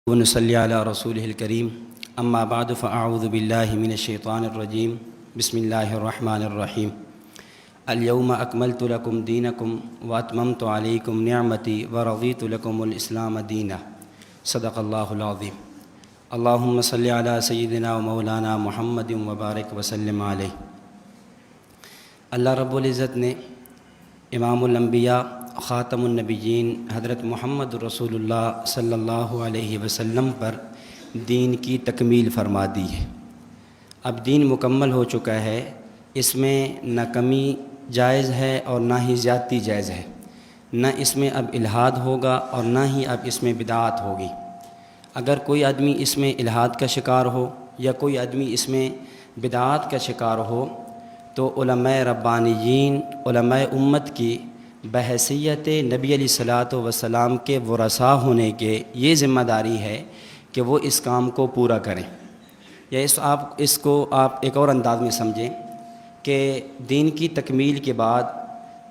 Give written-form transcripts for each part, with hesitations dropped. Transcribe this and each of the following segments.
ونصلي على رسوله الكريم أما بعد فأعوذ بالله من الشيطان الرجيم بسم الله الرحمن الرحيم اليوم أكملت لكم دينكم وأتممت عليكم نعمتي ورضيت لكم الإسلام دينا صدق الله العظيم اللهم صل على سيدنا ومولانا محمد وبارك وسلم علیہ۔ اللہ رب العزت نے امام الانبیاء خاتم النبیین حضرت محمد رسول اللہ صلی اللہ علیہ وسلم پر دین کی تکمیل فرما دی ہے۔ اب دین مکمل ہو چکا ہے، اس میں نہ کمی جائز ہے اور نہ ہی زیادتی جائز ہے، نہ اس میں اب الحاد ہوگا اور نہ ہی اب اس میں بدعات ہوگی۔ اگر کوئی آدمی اس میں الحاد کا شکار ہو یا کوئی آدمی اس میں بدعات کا شکار ہو تو علماء ربانیین، علماء امت کی بحیثیت نبی علیہ الصلاۃ والسلام کے ورثاء ہونے کے یہ ذمہ داری ہے کہ وہ اس کام کو پورا کریں۔ یا اس کو آپ ایک اور انداز میں سمجھیں کہ دین کی تکمیل کے بعد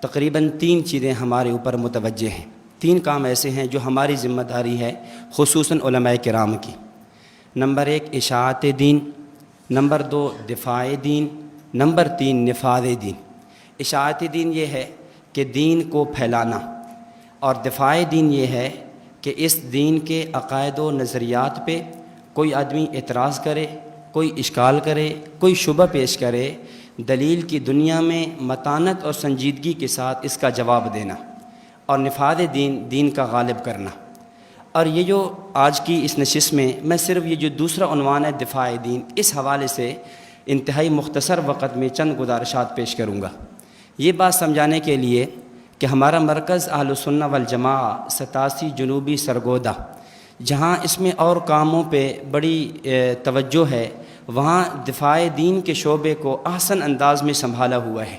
تقریباً 3 چیزیں ہمارے اوپر متوجہ ہیں، 3 کام ایسے ہیں جو ہماری ذمہ داری ہے خصوصاً علماء کرام کی۔ نمبر 1 اشاعت دین، نمبر 2 دفاع دین، نمبر 3 نفاذ دین۔ اشاعت دین یہ ہے کہ دین کو پھیلانا، اور دفاع دین یہ ہے کہ اس دین کے عقائد و نظریات پہ کوئی آدمی اعتراض کرے، کوئی اشکال کرے، کوئی شبہ پیش کرے، دلیل کی دنیا میں متانت اور سنجیدگی کے ساتھ اس کا جواب دینا، اور نفاذ دین، دین کا غالب کرنا۔ اور یہ جو آج کی اس نشست میں صرف یہ جو دوسرا عنوان ہے دفاع دین، اس حوالے سے انتہائی مختصر وقت میں چند گزارشات پیش کروں گا، یہ بات سمجھانے کے لیے کہ ہمارا مرکز اہل السنہ والجماعہ 87 جنوبی سرگودہ، جہاں اس میں اور کاموں پہ بڑی توجہ ہے، وہاں دفاع دین کے شعبے کو احسن انداز میں سنبھالا ہوا ہے۔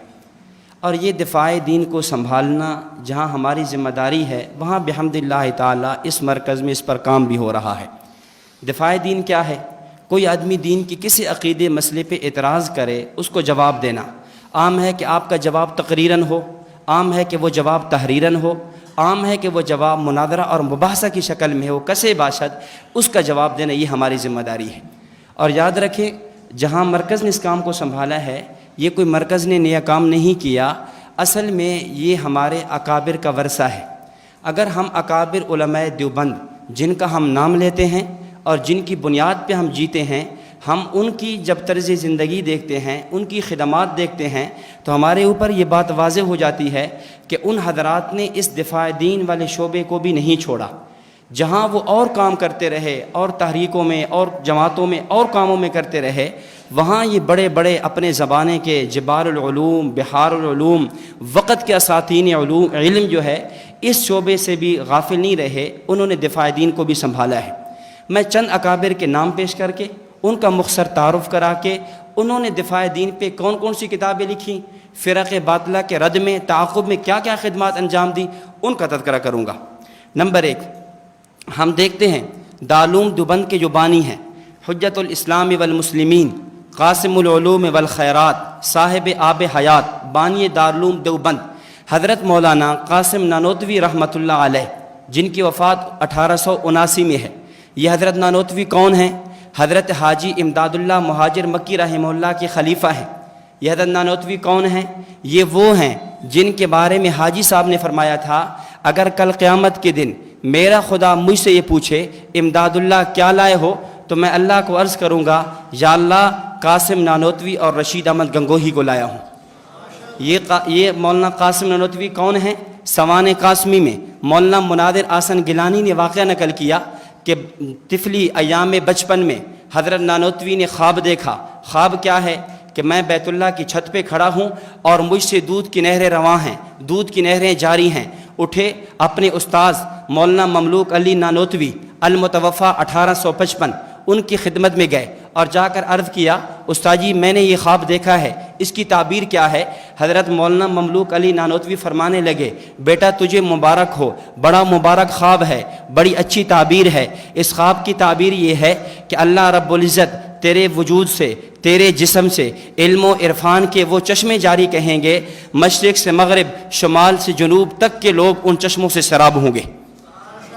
اور یہ دفاع دین کو سنبھالنا جہاں ہماری ذمہ داری ہے، وہاں بحمد اللہ تعالی اس مرکز میں اس پر کام بھی ہو رہا ہے۔ دفاع دین کیا ہے؟ کوئی آدمی دین کی کسی عقیدے مسئلے پہ اعتراض کرے، اس کو جواب دینا۔ عام ہے کہ آپ کا جواب تقریراً ہو، عام ہے کہ وہ جواب تحریراً ہو، عام ہے کہ وہ جواب مناظرہ اور مباحثہ کی شکل میں ہو، کسے باشد اس کا جواب دینا، یہ ہماری ذمہ داری ہے۔ اور یاد رکھیں، جہاں مرکز نے اس کام کو سنبھالا ہے، یہ کوئی مرکز نے نیا کام نہیں کیا، اصل میں یہ ہمارے اکابر کا ورثہ ہے۔ اگر ہم اکابر علماء دیوبند جن کا ہم نام لیتے ہیں اور جن کی بنیاد پہ ہم جیتے ہیں، ہم ان کی جب طرز زندگی دیکھتے ہیں، ان کی خدمات دیکھتے ہیں، تو ہمارے اوپر یہ بات واضح ہو جاتی ہے کہ ان حضرات نے اس دفاع دین والے شعبے کو بھی نہیں چھوڑا۔ جہاں وہ اور کام کرتے رہے، اور تحریکوں میں اور جماعتوں میں اور کاموں میں کرتے رہے، وہاں یہ بڑے بڑے اپنے زمانے کے جبال العلوم، بحار العلوم، وقت کے اساتین علم جو ہے، اس شعبے سے بھی غافل نہیں رہے، انہوں نے دفاع دین کو بھی سنبھالا ہے۔ میں چند اکابر کے نام پیش کر کے، ان کا مختصر تعارف کرا کے، انہوں نے دفاع دین پہ کون کون سی کتابیں لکھی، فرق باطلہ کے رد میں، تعاقب میں کیا کیا خدمات انجام دی، ان کا تذکرہ کروں گا۔ نمبر 1 ہم دیکھتے ہیں دارالعلوم دیوبند کے جو بانی ہیں، حجت الاسلام والمسلمین، قاسم العلوم والخیرات، صاحب آب حیات، بانی دارالعلوم دیوبند حضرت مولانا قاسم نانوتوی رحمۃ اللہ علیہ، جن کی وفات 1879 میں ہے۔ یہ حضرت نانوتوی کون ہیں؟ حضرت حاجی امداد اللہ مہاجر مکی رحمہ اللہ کے خلیفہ ہیں۔ یہ حضرت نانوتوی کون ہیں؟ یہ وہ ہیں جن کے بارے میں حاجی صاحب نے فرمایا تھا، اگر کل قیامت کے دن میرا خدا مجھ سے یہ پوچھے امداد اللہ کیا لائے ہو، تو میں اللہ کو عرض کروں گا، یا اللہ قاسم نانوتوی اور رشید احمد گنگوہی کو لایا ہوں۔ یہ مولانا قاسم نانوتوی کون ہیں؟ سوان قاسمی میں مولانا مناظر آسن گیلانی نے واقعہ نقل کیا کہ طفلی ایام بچپن میں حضرت نانوتوی نے خواب دیکھا۔ خواب کیا ہے کہ میں بیت اللہ کی چھت پہ کھڑا ہوں اور مجھ سے دودھ کی نہریں رواں ہیں، دودھ کی نہریں جاری ہیں۔ اٹھے، اپنے استاذ مولانا مملوک علی نانوتوی المتوفا 1855 ان کی خدمت میں گئے اور جا کر عرض کیا، استاد جی میں نے یہ خواب دیکھا ہے، اس کی تعبیر کیا ہے؟ حضرت مولانا مملوک علی نانوتوی فرمانے لگے، بیٹا تجھے مبارک ہو، بڑا مبارک خواب ہے، بڑی اچھی تعبیر ہے۔ اس خواب کی تعبیر یہ ہے کہ اللہ رب العزت تیرے وجود سے، تیرے جسم سے علم و عرفان کے وہ چشمے جاری کہیں گے، مشرق سے مغرب، شمال سے جنوب تک کے لوگ ان چشموں سے سراب ہوں گے۔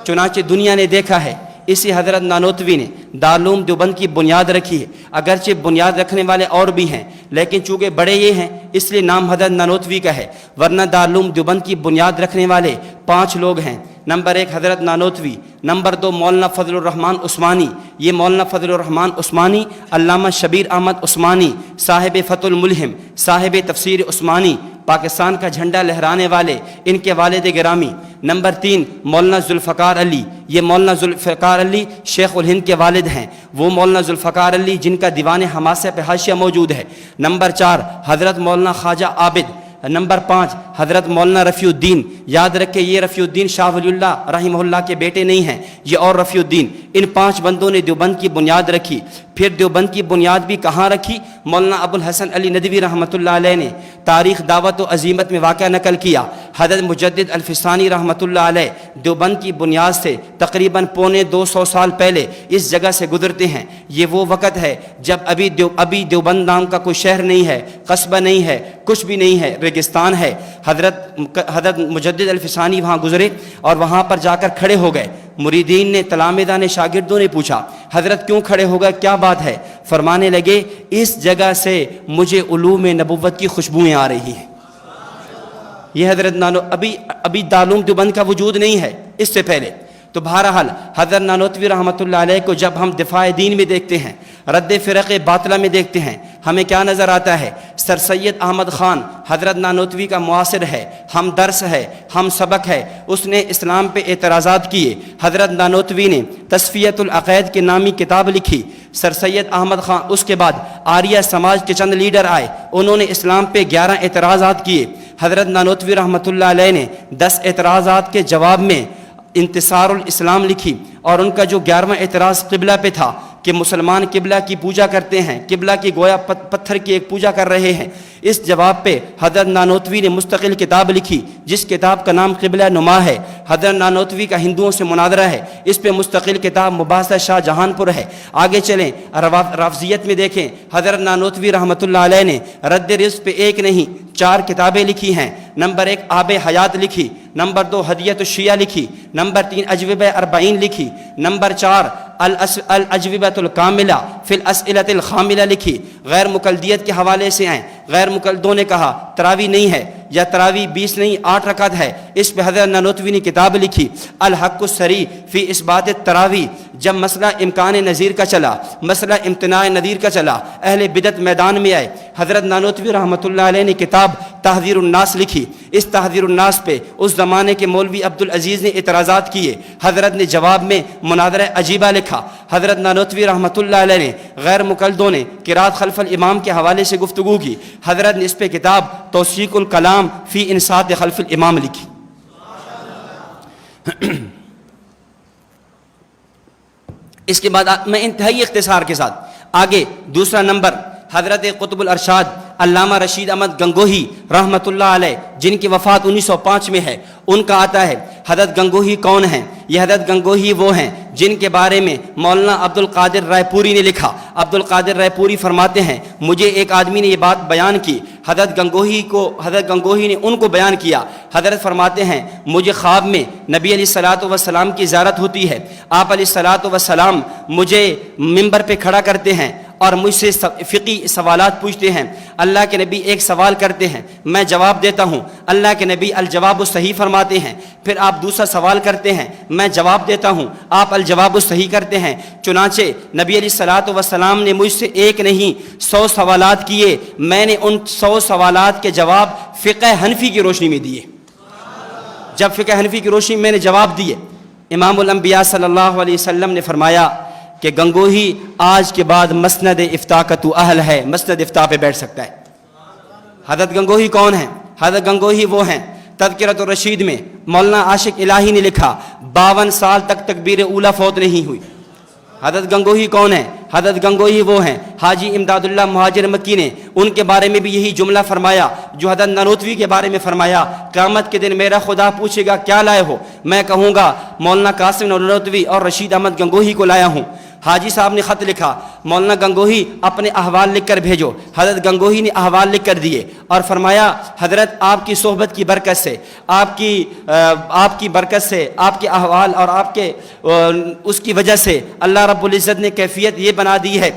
چنانچہ دنیا نے دیکھا ہے اسی حضرت نانوتوی نے دارالعلوم دیوبند کی بنیاد رکھی ہے۔ اگرچہ بنیاد رکھنے والے اور بھی ہیں، لیکن چونکہ بڑے یہ ہیں اس لیے نام حضرت نانوتوی کا ہے، ورنہ دارالعلوم دیوبند کی بنیاد رکھنے والے 5 لوگ ہیں۔ نمبر 1 حضرت نانوتوی، نمبر 2 مولانا فضل الرحمن عثمانی۔ یہ مولانا فضل الرحمن عثمانی علامہ شبیر احمد عثمانی صاحب فتح الملہم، صاحب تفسیر عثمانی، پاکستان کا جھنڈا لہرانے والے، ان کے والد گرامی۔ نمبر 3 مولانا ذوالفقار علی، یہ مولانا ذوالفقار علی شیخ الہند کے والد ہیں، وہ مولانا ذوالفقار علی جن کا دیوان حماسہ پہ حاشیہ موجود ہے۔ نمبر 4 حضرت مولانا خواجہ عابد۔ نمبر 5 حضرت مولانا رفیع الدین۔ یاد رکھیں یہ رفیع الدین شاہ ولی اللہ رحمہ اللہ کے بیٹے نہیں ہیں، یہ اور رفیع الدین۔ ان 5 بندوں نے دیوبند کی بنیاد رکھی۔ پھر دیوبند کی بنیاد بھی کہاں رکھی؟ مولانا ابو الحسن علی ندوی رحمۃ اللہ علیہ نے تاریخ دعوت و عزیمت میں واقعہ نقل کیا۔ حضرت مجدد الفسانی رحمۃ اللہ علیہ دیوبند کی بنیاد سے تقریباً 250 سال پہلے اس جگہ سے گزرتے ہیں۔ یہ وہ وقت ہے جب ابھی دیوبند نام کا کوئی شہر نہیں ہے، قصبہ نہیں ہے، کچھ بھی نہیں ہے، ریگستان ہے۔ حضرت مجدد الفسانی وہاں گزرے اور وہاں پر جا کر کھڑے ہو گئے۔ مریدین نے، تلامذہ نے، شاگردوں نے پوچھا حضرت کیوں کھڑے ہو گئے، کیا بات ہے؟ فرمانے لگے اس جگہ سے مجھے علوم نبوت کی خوشبوئیں آ رہی ہیں۔ یہ حضرت ابھی دارالعلوم دیوبند کا وجود نہیں ہے اس سے پہلے۔ تو بہرحال حضرت نانوتوی رحمۃ اللہ علیہ کو جب ہم دفاع دین میں دیکھتے ہیں، رد فرق باطلہ میں دیکھتے ہیں، ہمیں کیا نظر آتا ہے؟ سر سید احمد خان حضرت نانوتوی کا معاصر ہے، ہم درس ہے، ہم سبق ہے، اس نے اسلام پہ اعتراضات کیے۔ حضرت نانوتوی نے تصفیۃ العقائد کے نامی کتاب لکھی۔ سر سید احمد خان، اس کے بعد آریہ سماج کے چند لیڈر آئے، انہوں نے اسلام پہ 11 اعتراضات کیے۔ حضرت نانوتوی رحمۃ اللہ علیہ نے 10 اعتراضات کے جواب میں انتصار الاسلام لکھی، اور ان کا جو 11واں اعتراض قبلہ پہ تھا کہ مسلمان قبلہ کی پوجا کرتے ہیں، قبلہ کی گویا پتھر کی ایک پوجا کر رہے ہیں، اس جواب پہ حضرت نانوتوی نے مستقل کتاب لکھی جس کتاب کا نام قبلہ نما ہے۔ حضرت نانوتوی کا ہندوؤں سے مناظرہ ہے، اس پہ مستقل کتاب مباحثہ شاہ جہان پور ہے۔ آگے چلیں رافضیت میں دیکھیں، حضرت نانوتوی رحمۃ اللہ علیہ نے رد رزق پہ 1 نہیں 4 کتابیں لکھی ہیں۔ نمبر 1 آب حیات لکھی، نمبر 2 ہدیت الشیعہ لکھی، نمبر 3 اجوبہ 40 لکھی، نمبر 4 الاجوبۃ الکاملہ فی الاسئلۃ الخاملہ لکھی۔ غیر مقلدیت کے حوالے سے آئیں، غیر مقلدوں نے کہا تراوی نہیں ہے، یا تراوی 20 نہیں 8 رکعت ہے، اس پہ حضرت نانوتوی نے کتاب لکھی الحق الصریح فی اثبات التراوی۔ جب مسئلہ امکان نظیر کا چلا، مسئلہ امتناع نظیر کا چلا، اہل بدعت میدان میں آئے، حضرت نانوتوی رحمۃ اللہ علیہ نے کتاب تحذیر الناس لکھی۔ اس تحذیر الناس پہ اس زمانے کے مولوی عبدالعزیز نے اعتراضات کیے، حضرت نے جواب میں مناظرہ عجیبہ لکھا۔ حضرت نانوتوی رحمۃ اللہ علیہ نے غیر مقلدوں نے قرات خلف الامام کے حوالے سے گفتگو کی، حضرت نے اس پہ کتاب توثیق الکلام فی انصات خلف الامام لکھی۔ اس کے بعد میں انتہائی اختصار کے ساتھ آگے دوسرا نمبر حضرت قطب الارشاد علامہ رشید احمد گنگوہی رحمۃ اللہ علیہ، جن کی وفات 1905 میں ہے، ان کا آتا ہے۔ حضرت گنگوہی کون ہیں؟ یہ حضرت گنگوہی وہ ہیں جن کے بارے میں مولانا عبد القادر رائے پوری نے لکھا۔ عبد القادر رائے پوری فرماتے ہیں مجھے ایک آدمی نے یہ بات بیان کی، حضرت گنگوہی نے ان کو بیان کیا۔ حضرت فرماتے ہیں مجھے خواب میں نبی علیہ الصلوۃ والسلام کی زیارت ہوتی ہے، آپ علیہ الصلوۃ والسلام مجھے ممبر پہ کھڑا کرتے ہیں اور مجھ سے فقہی سوالات پوچھتے ہیں۔ اللہ کے نبی ایک سوال کرتے ہیں، میں جواب دیتا ہوں، اللہ کے نبی الجواب الصحیح فرماتے ہیں۔ پھر آپ دوسرا سوال کرتے ہیں، میں جواب دیتا ہوں، آپ الجواب الصحیح کرتے ہیں۔ چنانچہ نبی علیہ الصلوۃ والسلام نے مجھ سے 1 نہیں 100 سوالات کیے، میں نے ان 100 سوالات کے جواب فقہ حنفی کی روشنی میں دیے۔ جب فقہ حنفی کی روشنی میں نے جواب دیے، امام الانبیاء صلی اللہ علیہ وسلم نے فرمایا کہ گنگوہی آج کے بعد مسند افتاء کا تو اہل ہے، مسند افتاء پہ بیٹھ سکتا ہے۔ حضرت گنگوہی کون ہیں؟ حضرت گنگوہی وہ ہیں، تذکرۃ الرشید میں مولانا عاشق الہی نے لکھا 52 سال تک تکبیر اولیٰ فوت نہیں ہوئی۔ حضرت گنگوہی کون ہیں؟ حضرت گنگوہی وہ ہیں حاجی امداد اللہ مہاجر مکی نے ان کے بارے میں بھی یہی جملہ فرمایا جو حضرت نانوتوی کے بارے میں فرمایا، قیامت کے دن میرا خدا پوچھے گا کیا لائے ہو، میں کہوں گا مولانا قاسم نانوتوی اور رشید احمد گنگوہی کو لایا ہوں۔ حاجی صاحب نے خط لکھا، مولانا گنگوہی اپنے احوال لکھ کر بھیجو۔ حضرت گنگوہی نے احوال لکھ کر دیے اور فرمایا حضرت آپ کی صحبت کی برکت سے، آپ کی برکت سے، آپ کے احوال اور آپ کے اس کی وجہ سے اللہ رب العزت نے کیفیت یہ بنا دی ہے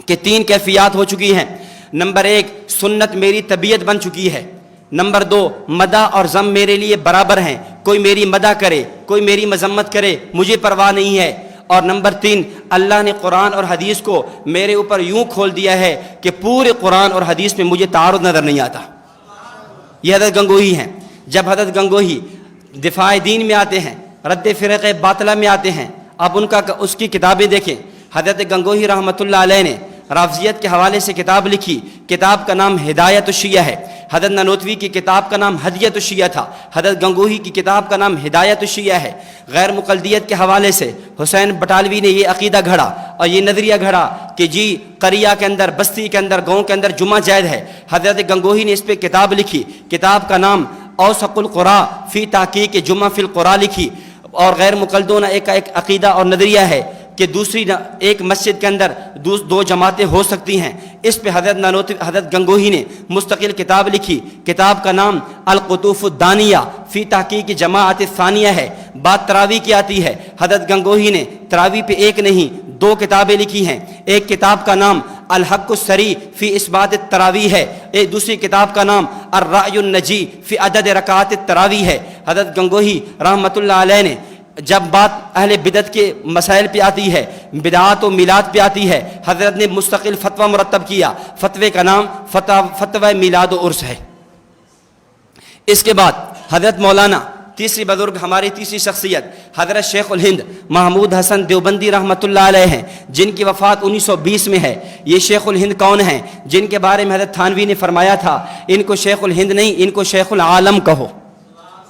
کہ 3 کیفیات ہو چکی ہیں۔ نمبر 1، سنت میری طبیعت بن چکی ہے۔ نمبر 2، مدح اور ذم میرے لیے برابر ہیں، کوئی میری مدح کرے کوئی میری مذمت کرے مجھے پرواہ نہیں ہے۔ اور نمبر 3، اللہ نے قرآن اور حدیث کو میرے اوپر یوں کھول دیا ہے کہ پورے قرآن اور حدیث میں مجھے تعارض نظر نہیں آتا۔ یہ حضرت گنگوہی ہیں۔ جب حضرت گنگوہی دفاع دین میں آتے ہیں، رد فرق باطلہ میں آتے ہیں، آپ اس کی کتابیں دیکھیں۔ حضرت گنگوہی رحمۃ اللہ علیہ نے رافضیت کے حوالے سے کتاب لکھی، کتاب کا نام ہدایت الشیعہ ہے۔ حضرت نانوتوی کی کتاب کا نام ہدیت الشیعہ تھا، حضرت گنگوہی کی کتاب کا نام ہدایت الشیعہ ہے۔ غیر مقلدیت کے حوالے سے حسین بٹالوی نے یہ عقیدہ گھڑا اور یہ نظریہ گھڑا کہ جی قریہ کے اندر، بستی کے اندر، گاؤں کے اندر جمعہ جائز ہے۔ حضرت گنگوہی نے اس پہ کتاب لکھی، کتاب کا نام اوسق القرا فی تحقیق جمعہ فی القرا لکھی۔ اور غیر مقلدوں ایک عقیدہ اور نظریہ ہے کہ ایک مسجد کے اندر 2 جماعتیں ہو سکتی ہیں۔ اس پہ حضرت گنگوہی نے مستقل کتاب لکھی، کتاب کا نام القطوف الدانیہ فی تحقیق جماعت الثانیہ ہے۔ بات تراویح کی آتی ہے، حضرت گنگوہی نے تراویح پہ 1 نہیں 2 کتابیں لکھی ہیں۔ ایک کتاب کا نام الحق السری فی اثبات التراویح ہے، ایک دوسری کتاب کا نام الرأی النجی فی عدد رکعات التراویح ہے۔ حضرت گنگوہی رحمۃ اللہ علیہ نے جب بات اہل بدعت کے مسائل پہ آتی ہے، بدعات و میلاد پہ آتی ہے، حضرت نے مستقل فتویٰ مرتب کیا، فتوے کا نام فتویٰ میلاد و عرس ہے۔ اس کے بعد حضرت مولانا، تیسری بزرگ، ہماری تیسری شخصیت حضرت شیخ الہند محمود حسن دیوبندی رحمۃ اللہ علیہ ہیں، جن کی وفات 1920 میں ہے۔ یہ شیخ الہند کون ہیں؟ جن کے بارے میں حضرت تھانوی نے فرمایا تھا ان کو شیخ الہند نہیں، ان کو شیخ العالم کہو۔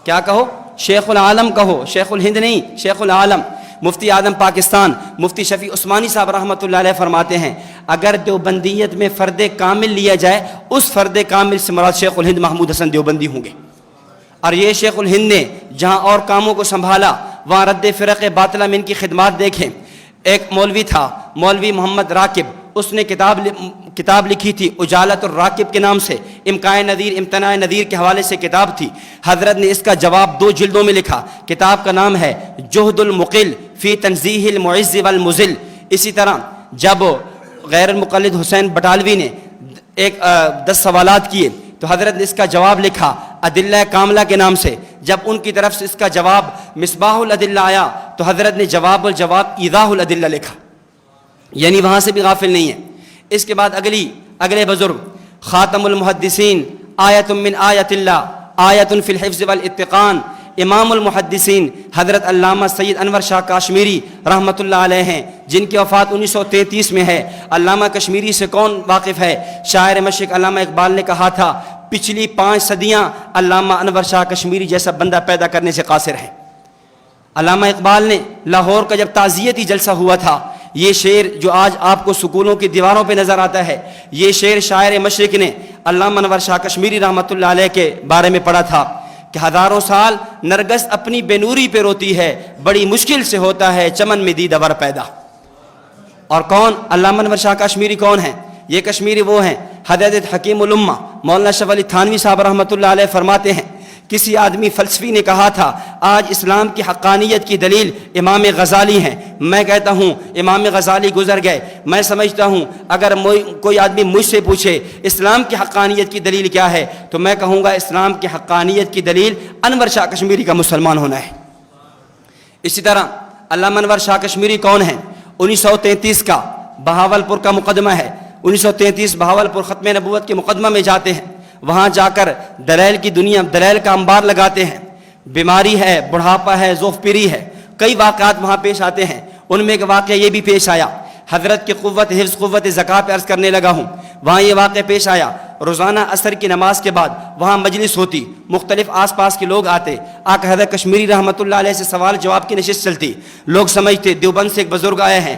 کیا کہو؟ شیخ العالم کہو، شیخ الہند نہیں، شیخ العالم۔ مفتی اعظم پاکستان مفتی شفیع عثمانی صاحب رحمۃ اللہ علیہ فرماتے ہیں اگر دیوبندیت میں فرد کامل لیا جائے، اس فرد کامل سے مراد شیخ الہند محمود حسن دیوبندی ہوں گے۔ اور یہ شیخ الہند نے جہاں اور کاموں کو سنبھالا وہاں رد فرق باطلہ میں ان کی خدمات دیکھیں۔ ایک مولوی تھا، مولوی محمد راکب، اس نے کتاب لکھی تھی اجالت الراکب کے نام سے، امکان نذیر امتناع نذیر کے حوالے سے کتاب تھی۔ حضرت نے اس کا جواب 2 جلدوں میں لکھا، کتاب کا نام ہے جہد المقل فی تنزیہ المعز والمذل۔ اسی طرح جب غیر مقلد حسین بٹالوی نے 10 سوالات کیے تو حضرت نے اس کا جواب لکھا ادلہ کاملہ کے نام سے۔ جب ان کی طرف سے اس کا جواب مصباح الادلہ آیا تو حضرت نے جواب ایضاح الادلہ لکھا، یعنی وہاں سے بھی غافل نہیں ہے۔ اس کے بعد اگلے بزرگ خاتم المحدثین، آیت من آیت اللہ، آیت فی الحفظ والاتقان، امام المحدثین حضرت علامہ سید انور شاہ کاشمیری رحمۃ اللہ علیہ ہیں، جن کی وفات 1933 میں ہے۔ علامہ کشمیری سے کون واقف ہے؟ شاعر مشرق علامہ اقبال نے کہا تھا پچھلی 5 صدیاں علامہ انور شاہ کشمیری جیسا بندہ پیدا کرنے سے قاصر ہے۔ علامہ اقبال نے لاہور کا جب تعزیتی جلسہ ہوا تھا، یہ شعر جو آج آپ کو سکولوں کی دیواروں پہ نظر آتا ہے، یہ شعر شاعر مشرق نے علامہ انور شاہ کشمیری رحمۃ اللہ علیہ کے بارے میں پڑھا تھا کہ ہزاروں سال نرگس اپنی بے نوری پہ روتی ہے، بڑی مشکل سے ہوتا ہے چمن میں دیدہ ور پیدا۔ اور کون علامہ انور شاہ کشمیری کون ہیں؟ یہ کشمیری وہ ہیں حضرت حکیم الامہ مولانا اشرف علی تھانوی صاحب رحمۃ اللہ علیہ فرماتے ہیں کسی آدمی فلسفی نے کہا تھا آج اسلام کی حقانیت کی دلیل امام غزالی ہیں۔ میں کہتا ہوں امام غزالی گزر گئے، میں سمجھتا ہوں اگر کوئی آدمی مجھ سے پوچھے اسلام کی حقانیت کی دلیل کیا ہے تو میں کہوں گا اسلام کی حقانیت کی دلیل انور شاہ کشمیری کا مسلمان ہونا ہے۔ اسی طرح علامہ انور شاہ کشمیری کون ہیں؟ 1933 کا بہاولپور کا مقدمہ ہے، 1933 بہاولپور ختم نبوت کے مقدمہ میں جاتے ہیں، وہاں جا کر دلیل کا انبار لگاتے ہیں۔ بیماری ہے، بڑھاپا ہے، ذوف پیری ہے، کئی واقعات وہاں پیش آتے ہیں۔ ان میں ایک واقعہ یہ بھی پیش آیا، حضرت کی قوت حفظ قوت زکوٰۃ پہ عرض کرنے لگا ہوں، وہاں یہ واقعہ پیش آیا روزانہ عصر کی نماز کے بعد وہاں مجلس ہوتی، مختلف آس پاس کے لوگ آتے، آقا حضرت کشمیری رحمۃ اللہ علیہ سے سوال جواب کی نشست چلتی۔ لوگ سمجھتے دیوبند سے ایک بزرگ آئے ہیں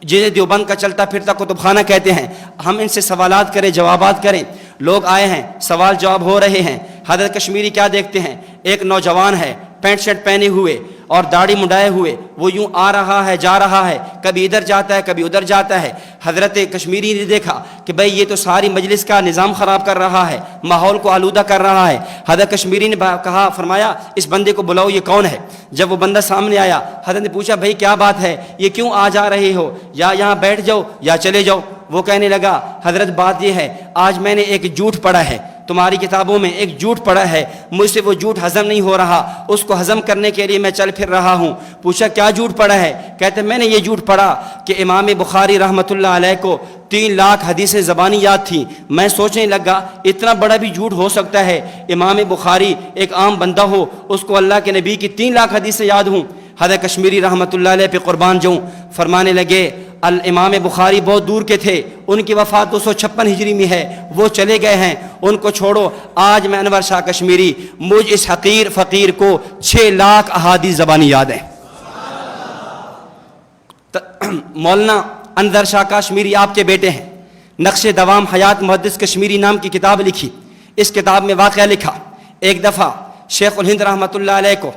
جنہیں دیوبند کا چلتا پھرتا کتب خانہ کہتے ہیں، ہم ان سے سوالات کریں، جوابات کریں۔ لوگ آئے ہیں، سوال جواب ہو رہے ہیں، حضرت کشمیری کیا دیکھتے ہیں؟ ایک نوجوان ہے، پینٹ شرٹ پہنے ہوئے اور داڑھی منڈائے ہوئے وہ یوں آ رہا ہے جا رہا ہے، کبھی ادھر جاتا ہے کبھی ادھر جاتا ہے۔ حضرت کشمیری نے دیکھا کہ بھئی یہ تو ساری مجلس کا نظام خراب کر رہا ہے، ماحول کو آلودہ کر رہا ہے۔ حضرت کشمیری نے کہا، فرمایا اس بندے کو بلاؤ، یہ کون ہے؟ جب وہ بندہ سامنے آیا، حضرت نے پوچھا بھئی کیا بات ہے، یہ کیوں آ جا رہے ہو، یا یہاں بیٹھ جاؤ یا چلے جاؤ۔ وہ کہنے لگا حضرت بات یہ ہے، آج میں نے ایک جھوٹ پڑھا ہے، تمہاری کتابوں میں ایک جھوٹ پڑھا ہے، مجھ سے وہ جھوٹ ہضم نہیں ہو رہا، اس کو ہضم کرنے کے لیے میں چل پھر رہا ہوں۔ پوچھا کیا جھوٹ پڑھا ہے؟ کہتے میں نے یہ جھوٹ پڑھا کہ امام بخاری رحمۃ اللہ علیہ کو 3 لاکھ حدیثیں زبانی یاد تھیں۔ میں سوچنے لگا اتنا بڑا بھی جھوٹ ہو سکتا ہے، امام بخاری ایک عام بندہ ہو، اس کو اللہ کے نبی کی 3 لاکھ حدیثیں یاد ہوں۔ حضرت کشمیری رحمۃ اللہ علیہ پہ قربان جاؤں، فرمانے لگے الامام بخاری بہت دور کے تھے، ان کی وفات 256 ہجری میں ہے، وہ چلے گئے ہیں، ان کو چھوڑو۔ آج میں انور شاہ کشمیری، مجھ اس حقیر فقیر کو 6 لاکھ احادیث زبانی یاد ہیں۔ مولانا انور شاہ کشمیری آپ کے بیٹے ہیں، نقش دوام حیات محدث کشمیری نام کی کتاب لکھی۔ اس کتاب میں واقعہ لکھا، ایک دفعہ شیخ الہند رحمۃ اللہ علیہ کو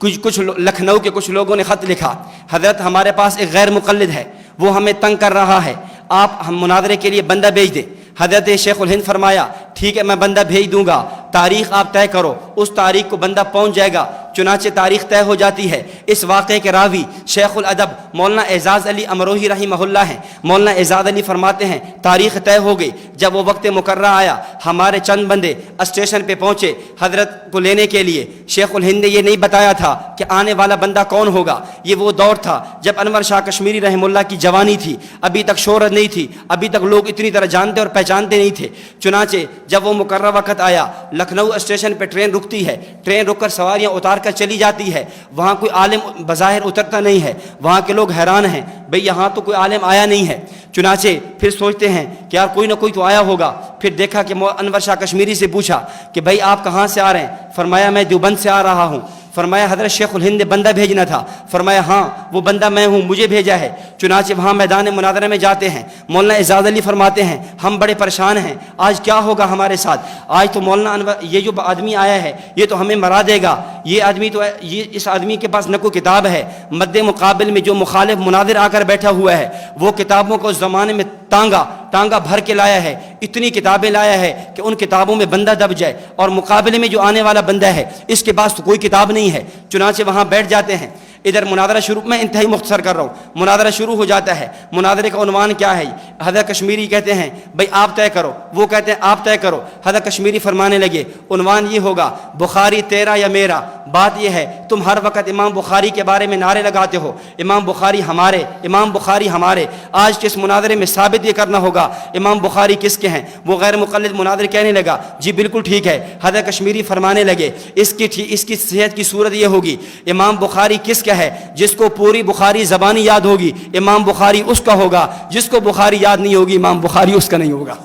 کچھ لکھنؤ کے کچھ لوگوں نے خط لکھا، حضرت ہمارے پاس ایک غیر مقلد ہے، وہ ہمیں تنگ کر رہا ہے، آپ ہم مناظرے کے لیے بندہ بھیج دیں۔ حضرت شیخ الہند فرمایا ٹھیک ہے میں بندہ بھیج دوں گا، تاریخ آپ طے کرو، اس تاریخ کو بندہ پہنچ جائے گا۔ چنانچہ تاریخ طے ہو جاتی ہے۔ اس واقعے کے راوی شیخ الادب مولانا اعزاز علی امروہی رحمہ اللہ ہیں۔ مولانا اعزاز علی فرماتے ہیں تاریخ طے ہو گئی، جب وہ وقت مقررہ آیا ہمارے چند بندے اسٹیشن پہ پہنچے حضرت کو لینے کے لیے۔ شیخ الہند نے یہ نہیں بتایا تھا کہ آنے والا بندہ کون ہوگا، یہ وہ دور تھا جب انور شاہ کشمیری رحمہ اللہ کی جوانی تھی، ابھی تک شہرت نہیں تھی، ابھی تک لوگ اتنی طرح جانتے اور پہچانتے نہیں تھے۔ چنانچہ جب وہ مقررہ وقت آیا، لکھنؤ اسٹیشن پہ ٹرین رکتی ہے، ٹرین رک کر سواریاں اتار کر چلی جاتی ہے، وہاں کوئی عالم بظاہر اترتا نہیں ہے، وہاں کے لوگ حیران ہیں بھئی یہاں تو کوئی عالم آیا نہیں ہے۔ چنانچہ پھر سوچتے ہیں کہ یار کوئی نہ کوئی تو آیا ہوگا، پھر دیکھا کہ انور شاہ کشمیری سے پوچھا کہ بھئی آپ کہاں سے آ رہے ہیں؟ فرمایا میں دیوبند سے آ رہا ہوں۔ فرمایا حضرت شیخ الہند نے بندہ بھیجنا تھا۔ فرمایا ہاں وہ بندہ میں ہوں، مجھے بھیجا ہے۔ چنانچہ وہاں میدان مناظرہ میں جاتے ہیں۔ مولانا اعزاز علی فرماتے ہیں ہم بڑے پریشان ہیں، آج کیا ہوگا ہمارے ساتھ؟ آج تو مولانا انور یہ جو آدمی آیا ہے یہ تو ہمیں مرا دے گا، یہ آدمی تو اس آدمی کے پاس نہ کوئی کتاب ہے، مد مقابل میں جو مخالف مناظر آ کر بیٹھا ہوا ہے وہ کتابوں کو اس زمانے میں ٹانگا بھر کے لایا ہے، اتنی کتابیں لایا ہے کہ ان کتابوں میں بندہ دب جائے، اور مقابلے میں جو آنے والا بندہ ہے اس کے پاس تو کوئی کتاب نہیں ہے۔ چنانچہ وہاں بیٹھ جاتے ہیں۔ ادھر مناظرہ شروع، میں انتہائی مختصر کر رہا ہوں، مناظرہ شروع ہو جاتا ہے۔ مناظرے کا عنوان کیا ہے؟ حضرت کشمیری کہتے ہیں بھئی آپ طے کرو، وہ کہتے ہیں آپ طے کرو۔ حضرت کشمیری فرمانے لگے عنوان یہ ہوگا بخاری تیرا یا میرا۔ بات یہ ہے تم ہر وقت امام بخاری کے بارے میں نعرے لگاتے ہو، امام بخاری ہمارے، امام بخاری ہمارے۔ آج کے اس مناظرے میں ثابت یہ کرنا ہوگا امام بخاری کس کے ہیں۔ وہ غیر مقلد مناظر کہنے لگا جی بالکل ٹھیک ہے۔ حضرت کشمیری فرمانے لگے اس کی صحت کی صورت یہ ہوگی امام بخاری کس کا ہے؟ جس کو پوری بخاری زبانی یاد ہوگی امام بخاری اس کا ہوگا، جس کو بخاری یاد نہیں ہوگی امام بخاری اس کا نہیں ہوگا۔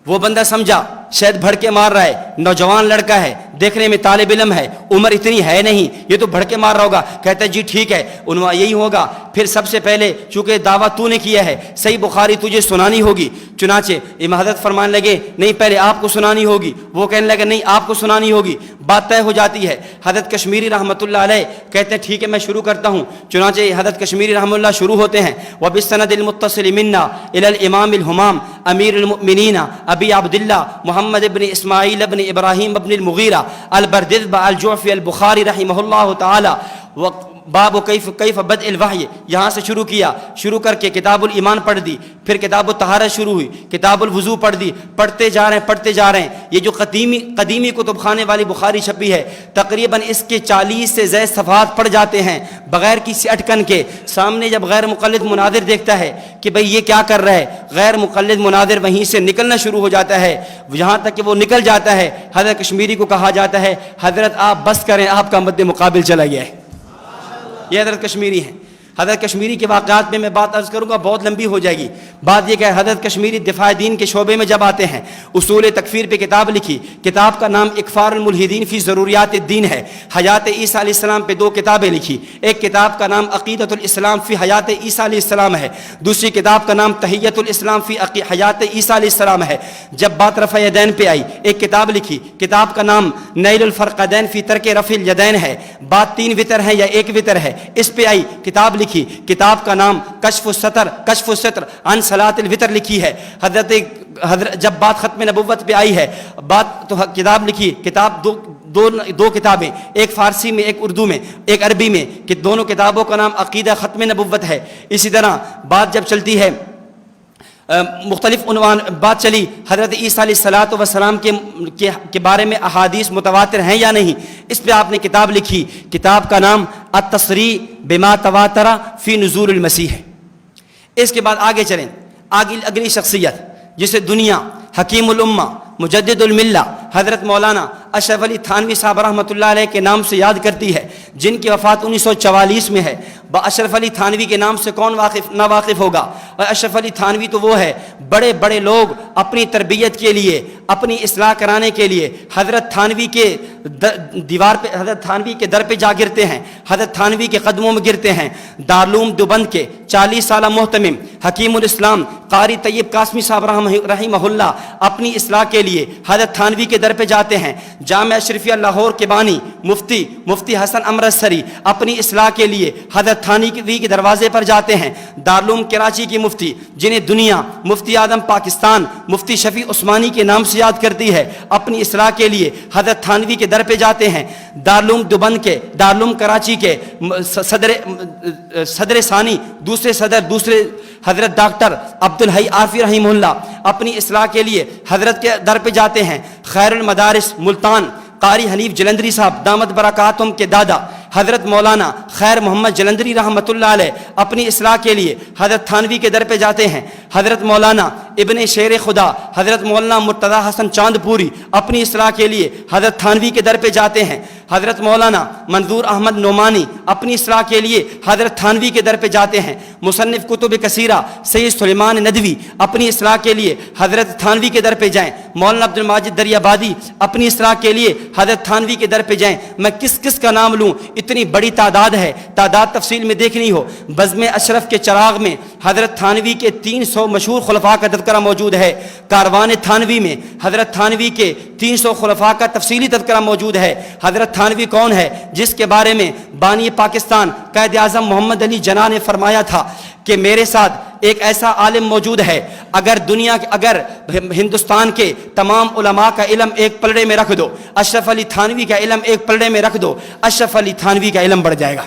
وہ بندہ سمجھا شاید بھڑکے مار رہا ہے، نوجوان لڑکا ہے، دیکھنے میں طالب علم ہے، عمر اتنی ہے نہیں، یہ تو بھڑکے مار رہا ہوگا۔ کہتا ہے جی ٹھیک ہے عنوان یہی ہوگا۔ پھر سب سے پہلے چونکہ دعویٰ تو نے کیا ہے صحیح بخاری تجھے سنانی ہوگی۔ چنانچہ امام حضرت فرمانے لگے نہیں پہلے آپ کو سنانی ہوگی، وہ کہنے لگے نہیں آپ کو سنانی ہوگی۔ بات طے ہو جاتی ہے۔ حضرت کشمیری رحمۃ اللہ علیہ کہتے ہیں ٹھیک ہے میں شروع کرتا ہوں۔ چنانچہ حضرت کشمیری رحمۃ اللہ شروع ہوتے ہیں وبالسند المتصل منا الى الامام الہمام امیر المؤمنین ابی عبداللہ محمد ابن اسماعیل ابن ابراہیم ابن المغیرہ البردذبہ الجعفی البخاری رحمہ اللہ تعالی۔ باب کیف بدء الوحی، یہاں سے شروع کیا، شروع کر کے کتاب الایمان پڑھ دی، پھر کتاب الطہارت شروع ہوئی، کتاب الوضو پڑھ دی، پڑھتے جا رہے ہیں۔ یہ جو قدیمی کتب خانے والی بخاری چھپی ہے تقریباً اس کے 40 سے زائد صفحات پڑھ جاتے ہیں بغیر کسی اٹکن کے۔ سامنے جب غیر مقلد مناظر دیکھتا ہے کہ بھئی یہ کیا کر رہا ہے، غیر مقلد مناظر وہیں سے نکلنا شروع ہو جاتا ہے، یہاں تک کہ وہ نکل جاتا ہے حضرت کشمیری کو کہا جاتا ہے حضرت آپ بس کریں، آپ کا مد مقابل چلا گیا ہے۔ یہ حضرت کشمیری ہیں۔ حضرت کشمیری کے واقعات میں بات عرض کروں گا، بہت لمبی ہو جائے گی. بات یہ کہ حضرت کشمیری دفاع دین کے شعبے میں جب آتے ہیں، اصول تکفیر پہ کتاب لکھی. کتاب کا نام اکفار الملحدین فی ضروریات الدین ہے. حیات عیسیٰ علیہ السلام پہ 2 کتابیں لکھی. ایک کتاب کا نام عقیدۃ الاسلام فی حیات عیسیٰ علیہ السلام ہے. دوسری کتاب کا نام تحیۃ الاسلام فی حیات عیسیٰ علیہ السلام ہے. جب بات رفع یدین پہ آئی، ایک کتاب لکھی. کتاب کا نام نیل الفرقدین فی ترک رفع الیدین ہے. بات 3 وتر ہے یا 1 وتر ہے، اس پہ آئی، کتاب لکھی. کتاب کا نام کشف الستر عن صلاۃ الوتر لکھی ہے. حضرت جب بات ختم نبوت پہ آئی ہے، بات تو کتاب لکھی. کتاب دو کتابیں، ایک فارسی میں، ایک اردو میں، ایک عربی میں، کہ دونوں کتابوں کا نام عقیدہ ختم نبوت ہے. اسی طرح بات جب چلتی ہے، مختلف عنوان بات چلی حضرت عیسیٰ علیہ الصلاۃ والسلام کے بارے میں احادیث متواتر ہیں یا نہیں، اس پہ آپ نے کتاب لکھی. کتاب کا نام التصریح بما تواتر فی نزول المسیح ہے. اس کے بعد آگے چلیں. اگلی شخصیت جسے دنیا حکیم الامہ مجدد الملہ حضرت مولانا اشرف علی تھانوی صاحب رحمۃ اللہ علیہ کے نام سے یاد کرتی ہے، جن کی وفات 1944 میں ہے. اشرف علی تھانوی کے نام سے کون نا واقف ہوگا؟ اور اشرف علی تھانوی تو وہ ہے، بڑے بڑے لوگ اپنی تربیت کے لیے، اپنی اصلاح کرانے کے لیے حضرت تھانوی کے دیوار پہ، حضرت تھانوی کے در پہ جا گرتے ہیں، حضرت تھانوی کے قدموں میں گرتے ہیں. دارالعلوم دیوبند کے 40 سالہ محتمم حکیم الاسلام قاری طیب قاسمی صاحب رحمہ اللہ اپنی اصلاح کے لیے حضرت تھانوی کے در پہ جاتے ہیں. جامعہ اشرفیہ لاہور کے بانی مفتی حسن امرتسری اپنی اصلاح کے لیے حضرت تھانوی کے دروازے پر جاتے ہیں. دارالعلوم کراچی کی مفتی، جنہیں دنیا مفتی اعظم پاکستان مفتی شفیع عثمانی کے نام سے یاد کرتی ہے، اپنی اصلاح کے لیے حضرت تھانوی کے در پہ جاتے ہیں. دارالعلوم دیوبند کے، دارالعلوم کراچی کے صدر ثانی، دوسرے حضرت ڈاکٹر عبدالحی عارفی رحمہ اللہ اپنی اصلاح کے لیے حضرت کے در پہ جاتے ہیں. خیر المدارس ملتان قاری حنیف جلندری صاحب دامت برکاتہم کے دادا حضرت مولانا خیر محمد جلندری رحمۃ اللہ علیہ اپنی اصلاح کے لیے حضرت تھانوی کے در پہ جاتے ہیں. حضرت مولانا ابن شیر خدا حضرت مولانا مرتضیٰ حسن چاند پوری اپنی اصلاح کے لیے حضرت تھانوی کے در پہ جاتے ہیں. حضرت مولانا منظور احمد نعمانی اپنی اصلاح کے لیے حضرت تھانوی کے در پہ جاتے ہیں. مصنف کتب کثیرہ سید سلیمان ندوی اپنی اصلاح کے لیے حضرت تھانوی کے در پہ جائیں. مولانا عبد الماجد دریابادی اپنی اصلاح کے لیے حضرت تھانوی کے در پہ جائیں. میں کس کا نام لوں، اتنی بڑی تعداد ہے، تعداد تفصیل میں دیکھنی ہو. بزم اشرف کے چراغ میں حضرت تھانوی کے 300 مشہور خلفاء کا تذکرہ موجود ہے. کاروان تھانوی میں حضرت تھانوی کے 300 خلفاء کا تفصیلی تذکرہ موجود ہے. حضرت تھانوی کون ہے؟ جس کے بارے میں بانی پاکستان قائد اعظم محمد علی جناح نے فرمایا تھا کہ میرے ساتھ ایک ایسا عالم موجود ہے، اگر ہندوستان کے تمام علماء کا علم ایک پلڑے میں رکھ دو، اشرف علی تھانوی کا علم ایک پلڑے میں رکھ دو، اشرف علی تھانوی کا علم بڑھ جائے گا.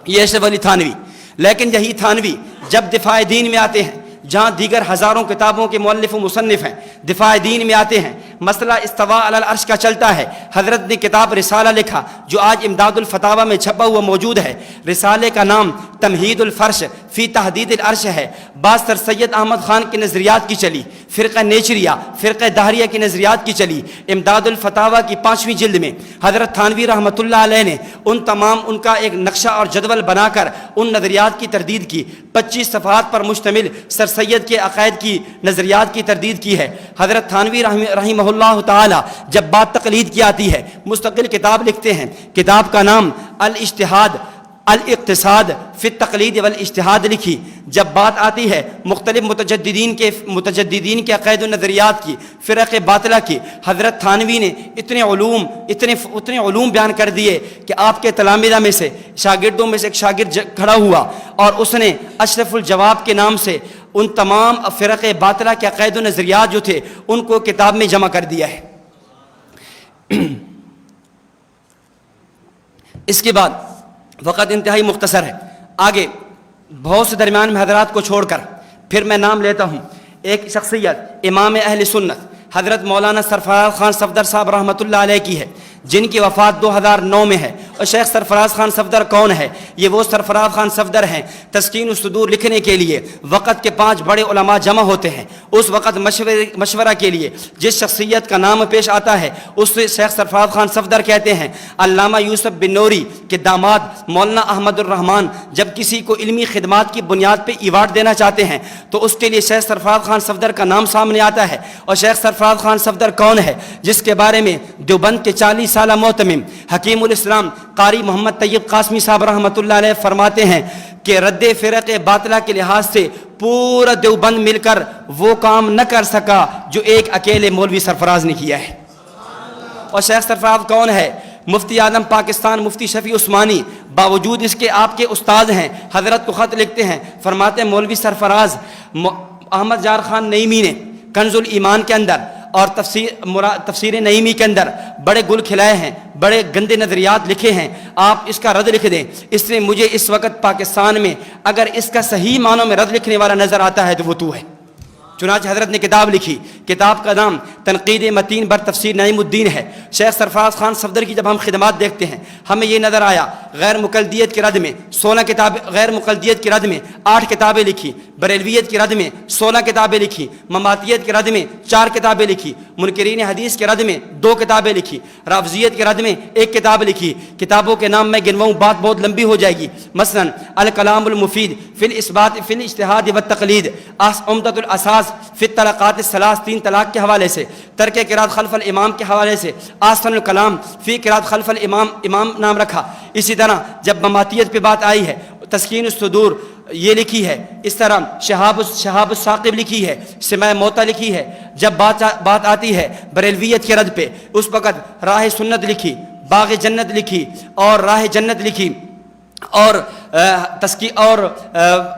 یہ اشرف علی تھانوی. لیکن یہی تھانوی جب دفاع دین میں آتے ہیں، جہاں دیگر ہزاروں کتابوں کے مؤلف و مصنف ہیں، دفاع دین میں آتے ہیں، مسئلہ استواء علی العرش کا چلتا ہے. حضرت نے کتاب رسالہ لکھا جو آج امداد الفتاوی میں چھپا ہوا موجود ہے. رسالے کا نام تمہید الفرش فی تحدید العرش ہے. بعض سر سید احمد خان کے نظریات کی چلی، فرقہ نیچریہ، فرقہ دہریہ کی نظریات کی چلی. امداد الفتاوی کی 5ویں جلد میں حضرت تھانوی رحمۃ اللہ علیہ نے ان کا ایک نقشہ اور جدول بنا کر ان نظریات کی تردید کی. 25 صفحات پر مشتمل سر سید کے عقائد کی نظریات کی تردید کی ہے. حضرت تھانوی رحمہ اللہ تعالی جب بات تقلید کی آتی ہے، مستقل کتاب لکھتے ہیں. کتاب کا نام الاقتصاد فی التقلید والاجتہاد لکھی. جب بات آتی ہے مختلف متجددین کے عقائد و نظریات کی، فرق باطلہ کی، حضرت تھانوی نے اتنے علوم بیان کر دیے کہ آپ کے تلامذہ میں سے، شاگردوں میں سے ایک شاگرد کھڑا ہوا اور اس نے اشرف الجواب کے نام سے ان تمام فرق باطلہ کے عقائد و نظریات جو تھے ان کو کتاب میں جمع کر دیا ہے. اس کے بعد وقت انتہائی مختصر ہے، آگے بہت سے درمیان میں حضرات کو چھوڑ کر پھر میں نام لیتا ہوں. ایک شخصیت امام اہل سنت حضرت مولانا سرفراز خان صفدر صاحب رحمۃ اللہ علیہ کی ہے، جن کی وفات 2009 میں ہے. اور شیخ سرفراز خان صفدر کون ہے؟ یہ وہ سرفراز خان صفدر ہیں تسکین الصدور لکھنے کے لیے وقت کے 5 بڑے علماء جمع ہوتے ہیں، اس وقت مشورہ کے لیے جس شخصیت کا نام پیش آتا ہے اس سے شیخ سرفراز خان صفدر کہتے ہیں۔ علامہ یوسف بن نوری کے داماد مولانا احمد الرحمن جب کسی کو علمی خدمات کی بنیاد پہ ایوارڈ دینا چاہتے ہیں تو اس کے لیے شیخ سرفراز خان صفدر کا نام سامنے آتا ہے۔ اور شیخ سرفراز خان صفدر کون ہے؟ جس کے بارے میں دیوبند کے 40 سالہ محتمم حکیم الاسلام قاری محمد طیب قاسمی صاحب رحمۃ اللہ علیہ فرماتے ہیں کہ رد فرق باطلہ کے لحاظ سے پورا دیوبند مل کر وہ کام نہ کر سکا جو ایک اکیلے مولوی سرفراز نے کیا ہے۔ اور شیخ سرفراز کون ہے؟ مفتی اعظم پاکستان مفتی شفیع عثمانی باوجود اس کے آپ کے استاد ہیں، حضرت کو خط لکھتے ہیں، فرماتے ہیں مولوی سرفراز احمد جار خان نعیمی نے کنز الایمان کے اندر اور تفسیر نعیمی کے اندر بڑے گل کھلائے ہیں، بڑے گندے نظریات لکھے ہیں، آپ اس کا رد لکھ دیں۔ اس نے مجھے اس وقت پاکستان میں اگر اس کا صحیح معنوں میں رد لکھنے والا نظر آتا ہے تو وہ تو ہے۔ چنانچہ حضرت نے کتاب لکھی، کتاب کا نام تنقید متین بر تفسیر نعیم الدین ہے۔ شیخ سرفراز خان صفدر کی جب ہم خدمات دیکھتے ہیں ہمیں یہ نظر آیا غیر مقلدیت کے رد میں 16 کتاب، غیر مقلدیت کے رد میں 8 کتابیں لکھی، بریلویت کے رد میں 16 کتابیں لکھی، مماتیت کے رد میں 4 کتابیں لکھی، منکرین حدیث کے رد میں 2 کتابیں لکھی، رافضیت کے رد میں 1 کتاب لکھی۔ کتابوں کے نام میں گنواؤں بات بہت لمبی ہو جائے گی، مثلا الکلام المفید فی الاثبات فی الاجتہاد والتقلید، عمدۃ الاساس فی الطلاقات الثلاث 3 طلاق کے حوالے سے، ترک قرات خلف الامام کے حوالے سے، آسن الکلام فی قرات خلف الامام امام نام رکھا۔ اسی طرح جب مماتیت پہ بات آئی ہے تسکین الصدور یہ لکھی ہے، اس طرح شہاب الثاقب لکھی ہے، سماع موتا لکھی ہے۔ جب بات آتی ہے بریلویت کے رد پہ اس وقت راہ سنت لکھی، باغ جنت لکھی اور راہ جنت لکھی اور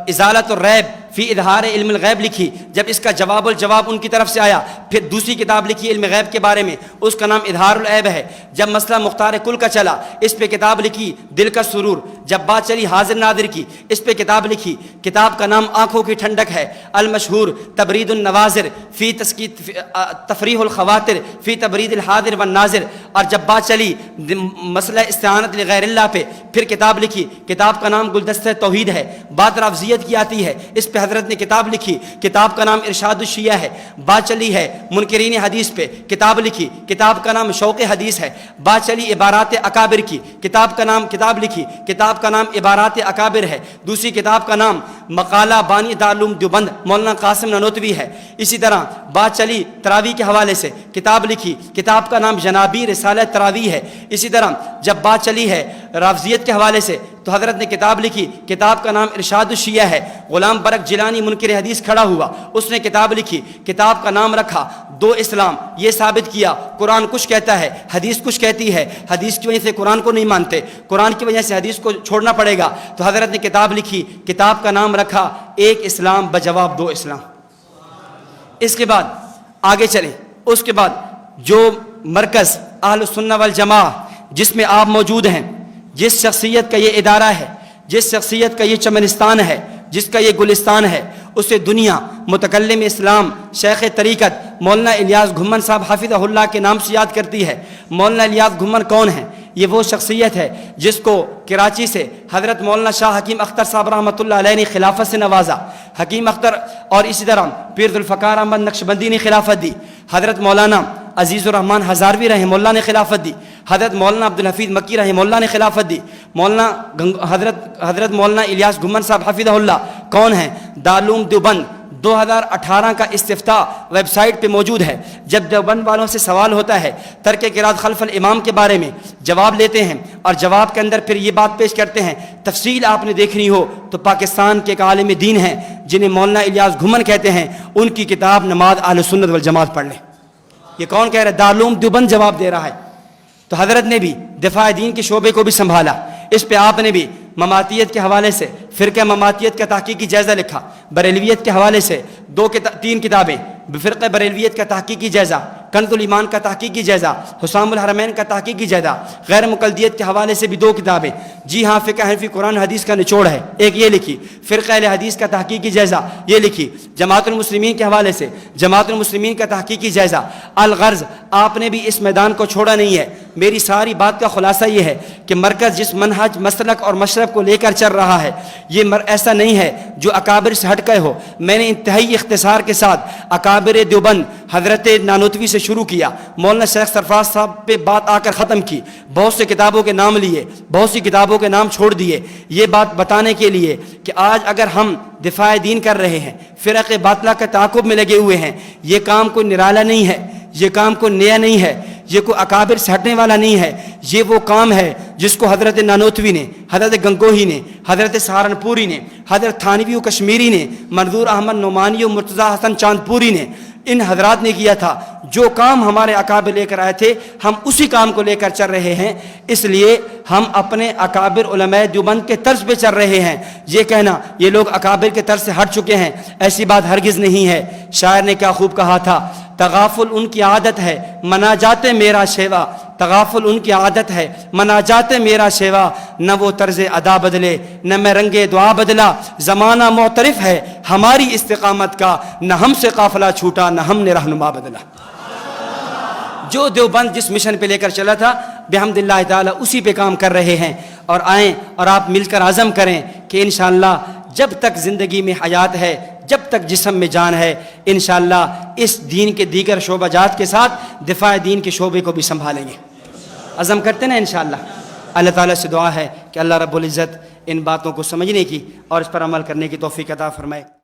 ازالت الریب فی اظہار علم الغیب لکھی۔ جب اس کا جواب الجواب ان کی طرف سے آیا پھر دوسری کتاب لکھی علم غیب کے بارے میں، اس کا نام اظہار العیب ہے۔ جب مسئلہ مختار کل کا چلا اس پہ کتاب لکھی دل کا سرور۔ جب بات چلی حاضر نادر کی اس پہ کتاب لکھی، کتاب کا نام آنکھوں کی ٹھنڈک ہے۔ المشہور تبرید النوازر فی تفریح الخواطر فی تبرید الحاضر والناظر۔ اور جب بات چلی مسئلہ استعانت لغیر اللہ پہ پھر کتاب لکھی، کتاب کا نام گلدستہ توحید ہے۔ بات رافضیت کی آتی ہے، اس پہ حضرت نے کتاب لکھی، کتاب کا نام ارشاد الشیعہ ہے۔ بات چلی ہے منکرین حدیث پہ، کتاب لکھی، کتاب کا نام شوق حدیث ہے۔ بات چلی عبارات اکابر کی، کتاب لکھی، کتاب کا نام عبارات اکابر ہے۔ دوسری کتاب کا نام مقالہ بانی دارالعلوم دیوبند مولانا قاسم نانوتوی ہے۔ اسی طرح بات چلی تراویح کے حوالے سے، کتاب لکھی، کتاب کا نام جنابی رسالہ تراویح ہے۔ اسی طرح جب بات چلی ہے رافضیت کے حوالے سے تو حضرت نے کتاب لکھی، کتاب کا نام ارشاد الشیعہ ہے۔ غلام برق جیلانی منکر حدیث کھڑا ہوا، اس نے کتاب لکھی، کتاب کا نام رکھا 2 اسلام۔ یہ ثابت کیا قرآن کچھ کہتا ہے حدیث کچھ کہتی ہے، حدیث کی وجہ سے قرآن کو نہیں مانتے، قرآن کی وجہ سے حدیث کو چھوڑنا پڑے گا۔ تو حضرت نے کتاب لکھی، کتاب کا نام رکھا 1 اسلام بجواب 2 اسلام۔ اس کے بعد آگے چلیں، اس کے بعد جو مرکز اہل السنہ والجماعہ جس میں آپ موجود ہیں، جس شخصیت کا یہ ادارہ ہے، جس شخصیت کا یہ چمنستان ہے، جس کا یہ گلستان ہے، اسے دنیا متکلم اسلام شیخ طریقت مولانا الیاس گھمن صاحب حفظہ اللہ کے نام سے یاد کرتی ہے۔ مولانا الیاس گھمن کون ہیں؟ یہ وہ شخصیت ہے جس کو کراچی سے حضرت مولانا شاہ حکیم اختر صاحب رحمۃ اللہ علیہ نے خلافت سے نوازا۔ حکیم اختر اور اسی طرح پیر ذوالفقار احمد نقشبندی نے خلافت دی۔ حضرت مولانا عزیز الرحمن ہزاروی رحمہ اللہ نے خلافت دی۔ حضرت مولانا عبدالحفیظ مکی رحمہ اللہ نے خلافت دی۔ حضرت مولانا الیاس گھمن صاحب حفظہ اللہ کون ہیں؟ دارالعلوم دیوبند 2018 کا استفتاء ویب سائٹ پہ موجود ہے۔ جب دیوبند والوں سے سوال ہوتا ہے ترک قرات خلف الامام کے بارے میں جواب لیتے ہیں اور جواب کے اندر پھر یہ بات پیش کرتے ہیں، تفصیل آپ نے دیکھنی ہو تو پاکستان کے ایک عالم دین ہیں جنہیں مولانا الیاس گھمن کہتے ہیں، ان کی کتاب نماز اہل سنت والجماعت پڑھ لیں۔ یہ کون کہہ رہا ہے؟ دارالعلوم دیوبند جواب دے رہا ہے۔ تو حضرت نے بھی دفاع دین کے شعبے کو بھی سنبھالا، اس پہ آپ نے بھی مماتیت کے حوالے سے فرقہ مماتیت کا تحقیقی جائزہ لکھا، بریلویت کے حوالے سے 3 کتابیں، فرقہ بریلویت کا تحقیقی جائزہ، کنز الایمان کا تحقیقی جائزہ، حسام الحرمین کا تحقیقی جائزہ، غیر مقلدیت کے حوالے سے بھی 2 کتابیں، جی ہاں فقہ حنفی قرآن حدیث کا نچوڑ ہے، ایک یہ لکھی، فرقہ اہل حدیث کا تحقیقی جائزہ یہ لکھی، جماعت المسلمین کے حوالے سے جماعت المسلمین کا تحقیقی جائزہ۔ الغرض آپ نے بھی اس میدان کو چھوڑا نہیں ہے۔ میری ساری بات کا خلاصہ یہ ہے کہ مرکز جس منہج، مسلک اور مشرب کو لے کر چل رہا ہے یہ ایسا نہیں ہے جو اکابر سے ہٹ گئے ہو۔ میں نے انتہائی اختصار کے ساتھ اکابر دیوبند حضرت نانوتوی سے شروع کیا، مولانا شیخ سرفراز صاحب پہ بات آ کر ختم کی، بہت سے کتابوں کے نام لیے، بہت سی کتابوں کے نام چھوڑ دیے، یہ بات بتانے کے لیے کہ آج اگر ہم دفاع دین کر رہے ہیں، فرق باطلہ کے تعاقب میں لگے ہوئے ہیں، یہ کام کوئی نرالا نہیں ہے، یہ کام کوئی نیا نہیں ہے، یہ کوئی اکابر سے ہٹنے والا نہیں ہے، یہ وہ کام ہے جس کو حضرت نانوتوی نے، حضرت گنگوہی نے، حضرت سہارنپوری نے، حضرت تھانوی و کشمیری نے، منظور احمد نعمانی و مرتضی حسن چاندپوری نے، ان حضرات نے کیا تھا۔ جو کام ہمارے اکابر لے کر آئے تھے ہم اسی کام کو لے کر چل رہے ہیں، اس لیے ہم اپنے اکابر علماء دیوبند کے طرز پہ چل رہے ہیں۔ یہ کہنا یہ لوگ اکابر کے طرز سے ہٹ چکے ہیں، ایسی بات ہرگز نہیں ہے۔ شاعر نے کیا خوب کہا تھا، تغافل ان کی عادت ہے مناجات میرا شیوا، تغافل ان کی عادت ہے مناجات میرا شیوا، نہ وہ طرز ادا بدلے نہ میں رنگ دعا بدلا، زمانہ معترف ہے ہماری استقامت کا، نہ ہم سے قافلہ چھوٹا نہ ہم نے رہنما بدلا۔ جو دیوبند جس مشن پہ لے کر چلا تھا بحمد اللہ تعالی اسی پہ کام کر رہے ہیں، اور آئیں اور آپ مل کر عزم کریں کہ انشاءاللہ جب تک زندگی میں حیات ہے، جب تک جسم میں جان ہے، انشاءاللہ اس دین کے دیگر شعبہ جات کے ساتھ دفاع دین کے شعبے کو بھی سنبھالیں گے۔ عزم کرتے نا انشاءاللہ۔ اللہ تعالیٰ سے دعا ہے کہ اللہ رب العزت ان باتوں کو سمجھنے کی اور اس پر عمل کرنے کی توفیق عطا فرمائے۔